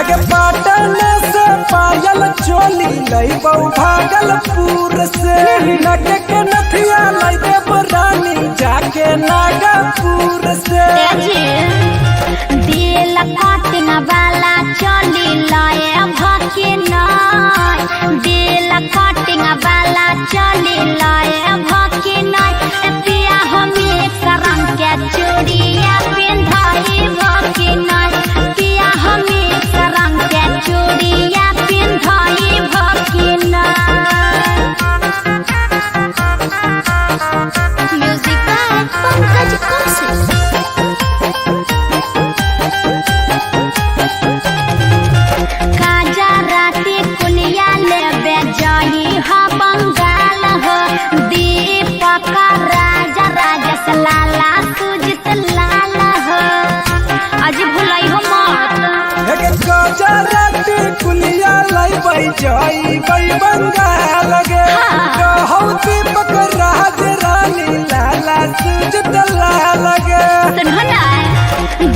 के पाटन से पायल चोली लईबौ भागलपुर से नगे के नथिया लईबे रानी जाके नागपुर से दिल कटिंग वाला चोली लए भके नाय दिल कटिंग वाला चोली लए भके नाय पिया हमी करम के चूड़िया पिंधाई भके नाय पिया हमी करम के चूड़िया पिंधाई भके नाय म्यूजिक बाय पंकज कौशिक लाला सुजित लाला हो आज भुलाई हो मत गजराती कुलिया लईबै जाईबै बंगाल गे कहौ दीपक राज रानी लाला सुजित लाला गे सुनो ना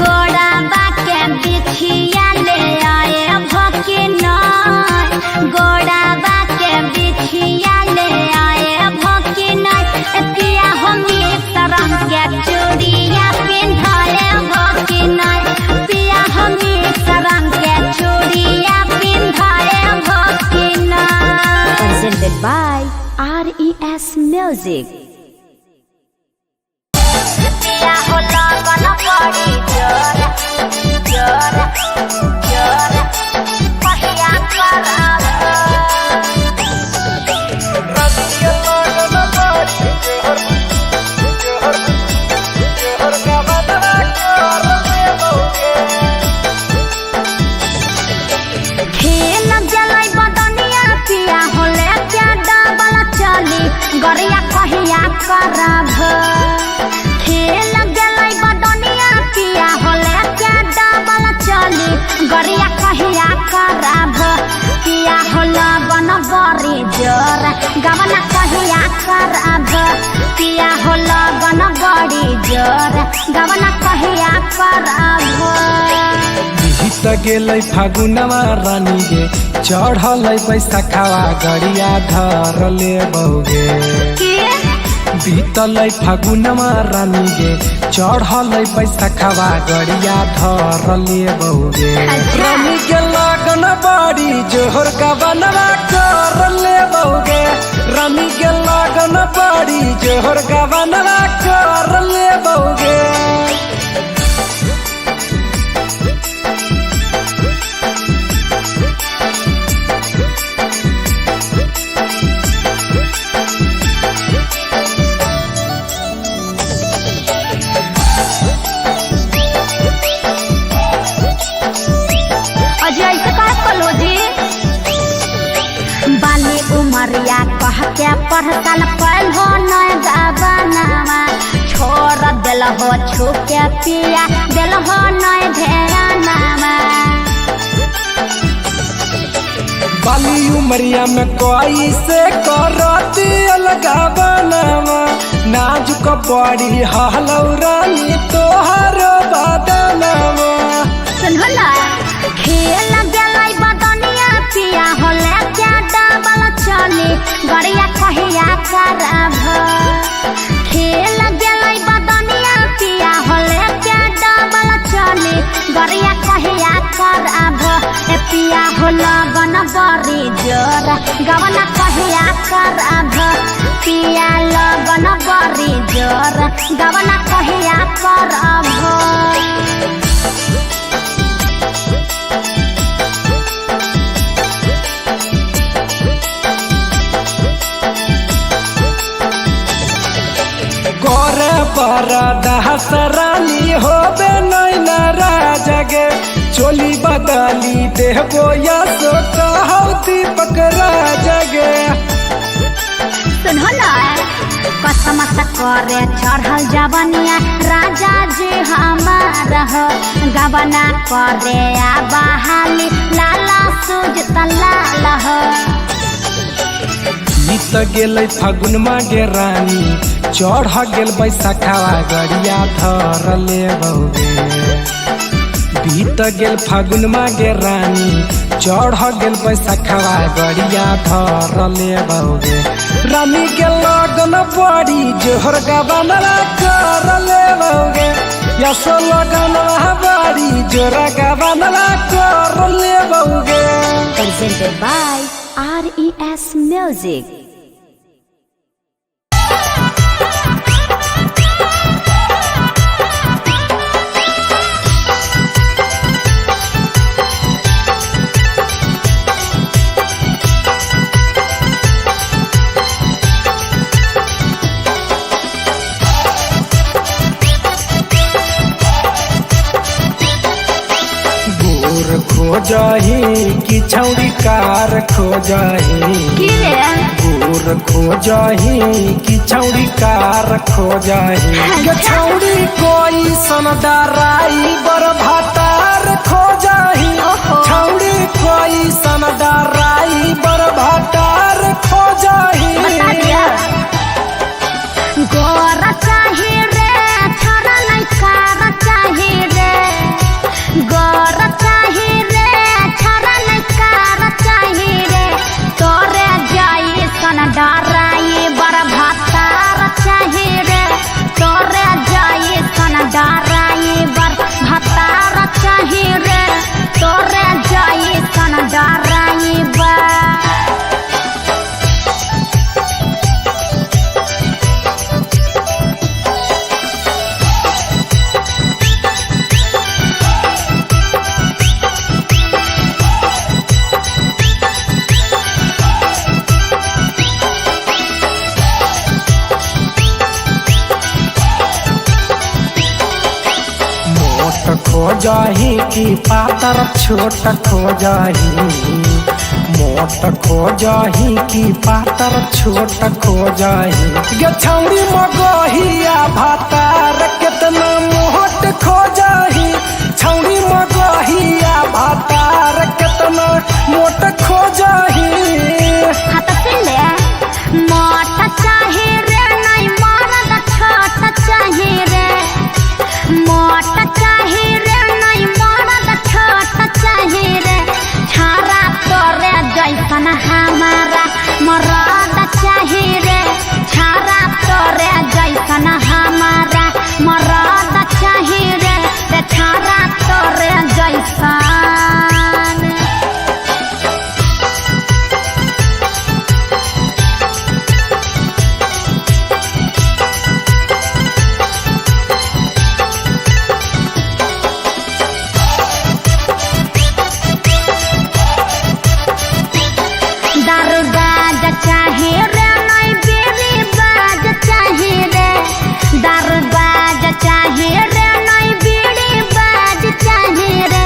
गोड़ा बाके बिछिया ले आए भके नाय गोड़ा बाके बिछिया ले आए भके नाय पिया हमी तरम के चूड़िया पिंधाए भके नाय पिया हमी तरम के चूड़िया पिंधाए भके नाय presented by RES Music पिया हो लगन बड़ी जोर जोर जोर पहिया करब गरिया कहिया करब खेल गेलै बदनिया पिया होले क्या डबल चली गरिया कहिया करब पिया होला बन बड़ी जोर गवना कहिया करब पिया होला बन बड़ी जोर गवना कहिया करब गीत गेलै फागुनवा रानी गे चढ़लै बैसाखावा गड़िया धर ले बौगे बीतलै फागुनवा रानी गे चढ़लै बैसाखावा गड़िया धर ले बौगे रानी के लगन बड़ी जोहर का बनवा कर ले बौगे रानी के लगन बड़ी जोहर का बनवा कर ले बौगे बाली उमरिया कह के पढ़तल पढ़ो नय गावनावा छोड़ दिल हो छुके पिया दिल हो नय ध्यानावा बाली उमरिया में कोई से करती अलगावनावा नाजुक बड़ी हलौरानी तोहर बदनावा सुनो ना खेल गेलै बदनिया पिया होले क्या डबल चली गरिया कहिया करब खेल गेलै बदनिया पिया होले क्या डबल चली गरिया कहिया करब पिया होला गन बड़ी जोर गवना कहिया करब पिया लगन बड़ी जोर गवना कहिया करब गोरे पर दहसरानी होबे नैना राजगे चोली बदली देहबो या सो कहौ दीपक राजगे सुनो ना कसम से करे चढ़ल जवनिया राजा जी हमार हो गवना करे आ बहाली लाला सुजित लाल हो बीत गेलै फागुन मागे रानी चढ़ गेल बैसाखावा गड़िया धर ले बौगे बीत गेल फागुन मागे रानी चढ़ गेल बैसखवा गड़िया धरले बौगे रानी के लगन बड़ी जोहर गबनवा करले बौगे यसो लगन बड़ी जोर गबनवा करले बौगे। Presented by RES Music. खोजही कि छौड़ी कार खोजही गोर खोजही कि छौड़ी कार खोजही छौड़ी कोई सनदाराई बर भातार खोजही छौड़ी कोई सनदाराई बर भातार खोजही। गोर चाही रे छोरा नहीं कार चाही रे गोर चाही रे छोरा नहीं कार चाही रे तोरे जाई सन डराई बर भातार चाही रे तोरे जाई सन डराई बर भातार चाही रे तोरे जाई सन डराई बर। खोजही कि पातर छोट खोजही मोट खोजही कि पातर छोट खोजही गे छौड़ी मगहिया भातार केतना मोट खोजही छौड़ी मगहिया भातार केतना मोट खोजही। हाँ तो सुन ले मोट चाही रे नहीं मरद छोट चाही रे मोट चाही रे नहीं मरद छोट चाही रे छारा तोरे जैसन हमारा मरद चाही रे छारा तोरे जैसन हमारा मरद चाही रे छारा तोरे जैसन। चाहे रे नहीं बेरी बाज चाहे रे दरबाज चाहे रे नहीं बेरी बाज चाहे रे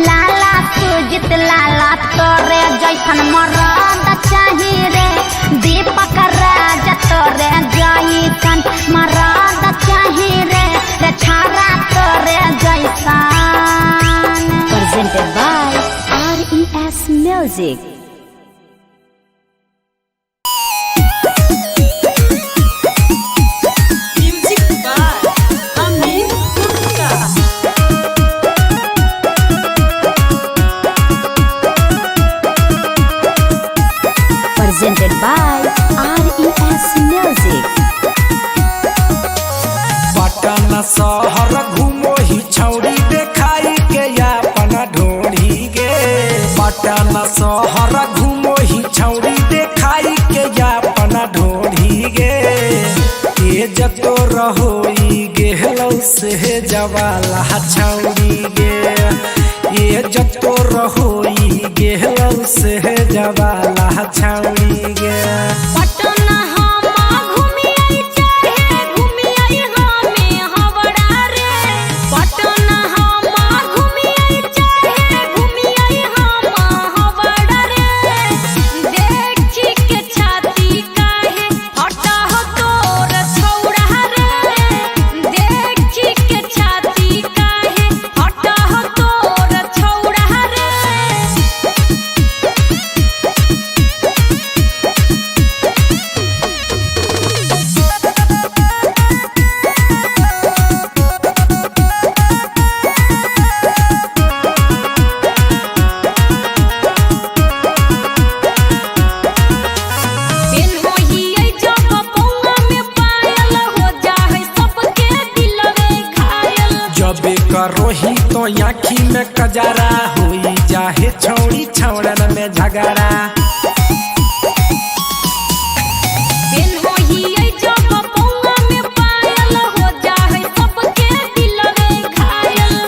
लाला सुजित लाला तोरे जैसन मरद चाहे रे दीपक राज तोरे जैसन मरद चाहे रे छारा तोरे जैसन। Presented by RES Music. Presented by RES Music. Patna शहर घूमो ही छौड़ी देखाई के अपना ढोड़ी गे पटना शहर घूमो ही छौड़ी देखाई के अपना ढोड़ी गे तेज तो रहोई गेहलौ से जवाला छौड़ी गे ये जतो रहोई गेहलौ से जवाला छौड़ी गे। पटना हम घूमी आई चाहे घूमी आई हमें हवड़ा रे पटना हम घूमी आई चाहे घूमी आई हम हवड़ा रे देखी के छाती काहे हटा हो तोर छौड़ा रे देखी के छाती काहे हटा हो तोर छौड़ा रे। कजरा हुई चाहे छौड़ी छौड़न में झगड़ा।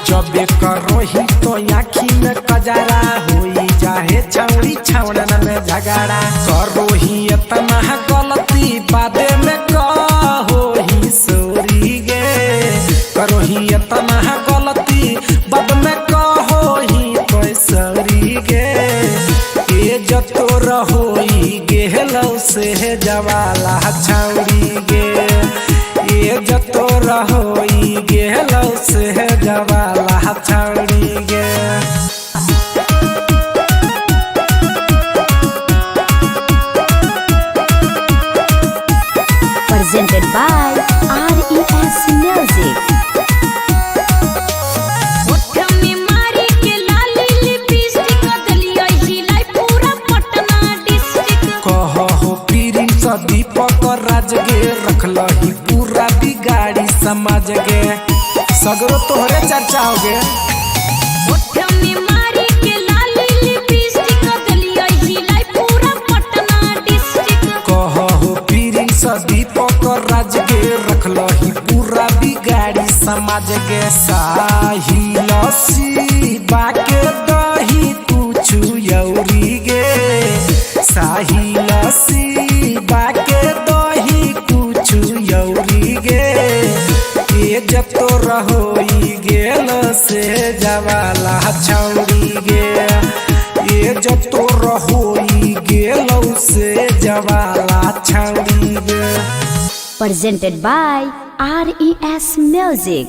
जब करोही तो आँखी में कजरा हुई चाहे छौड़ी छौड़न में झगड़ा। करोही इतना गलती बादे में कहोही सॉरी गे। करोही इतना गलती बाद में कहोही तो सॉरी गे। ये जतो रहोई गेहलौ से जवाला छौड़ी गे। ये जतो रहोई गेहलौ से जवाला छौड़ी गे। Presented by RES Music. दीपक राज गे रखलही पूरा बिगाड़ी समाज गे। सगरो तोहरे चर्चा हो गे। कहो प्रिंस दीपक राज गे रखलही पूरा बिगाड़ी समाज गे। साहिल शिवा के दही कुछु यौरी गे। साहिल शिवा के दही कुछु यौरी गे। ये जतो रहोई गेल से जवाला छौड़ी गे। ये जतो रहोई गेल से जवाला छौड़ी गे। Presented by RES Music.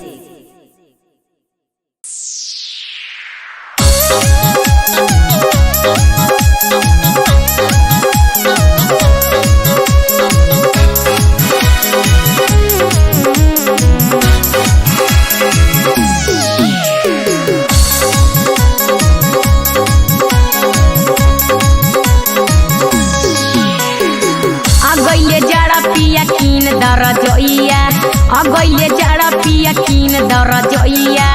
अगैले जाड़ा पिया कीन दर जइया।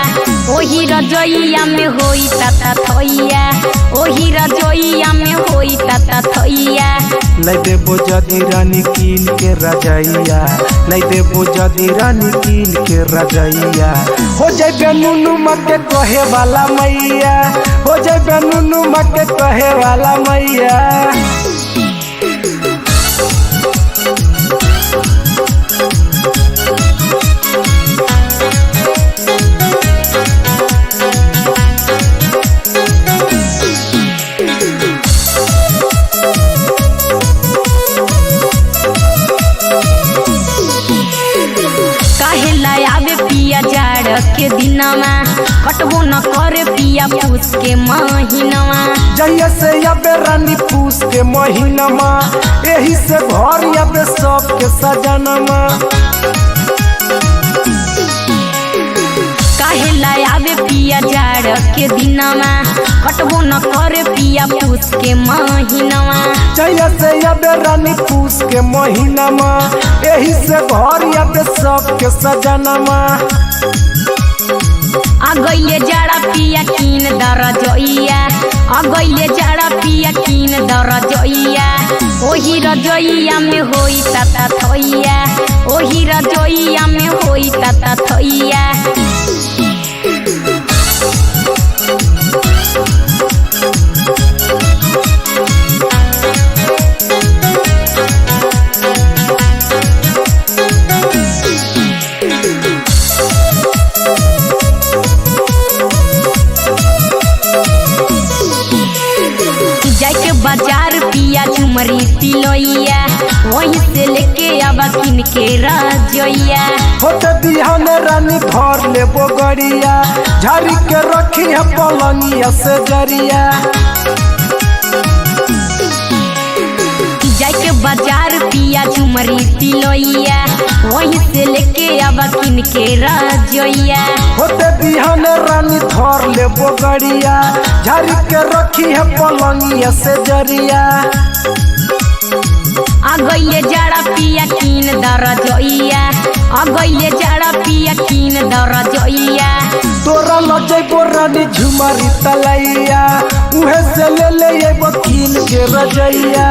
ओही रजइया में होई ताता थइया। ओही रजइया में होई ताता थइया। लै देबो जदी रानी कीन के रजइया। लै देबो जदी रानी कीन के रजइया। हो जाइबे नुनु मके कहे वाला मैया। हो जाइबे नुनु मके कहे वाला मैया। के दिनमा कटबो न करे पिया पूस के महीनवा। जहिया से अबे रानी पूस के महीनमा एही से घर अबे सबके सजनमा। काहे लायाबे पिया जाड़ के दिनमा कटबो न करे पिया पूस के महीनवा। जहिया से अबे रानी पूस के महीनमा एही से घर अबे सबके सजनमा। अगैले जाड़ा पिया कीन दर जइया। अगैले जाड़ा पिया कीन दर जइया। ओही रजइया में होई ताता थइया। ओही रजइया में होई ताता थइया। बाजार पिया झुमरी तिलोइया। वहीं से लेके आवा किन के रजइया। होते बिहान रानी धर लेबो गड़िया। झाड़ी के रखी है पलंगिया से जरिया। जाके बाजार पिया झुमरी तिलोइया। वहीं से लेके आवा किन के रजइया। होते बिहान रानी धर लेबो गड़िया। झाड़ी के रखी है पलंगिया से जरिया। अगैले जाड़ा पिया कीन दर जइया। अगैले जाड़ा पिया कीन दर जइया। तोरा लज जइबो रानी झुमरी तलैया उहे से ले ले अइबो कीन के रजैया।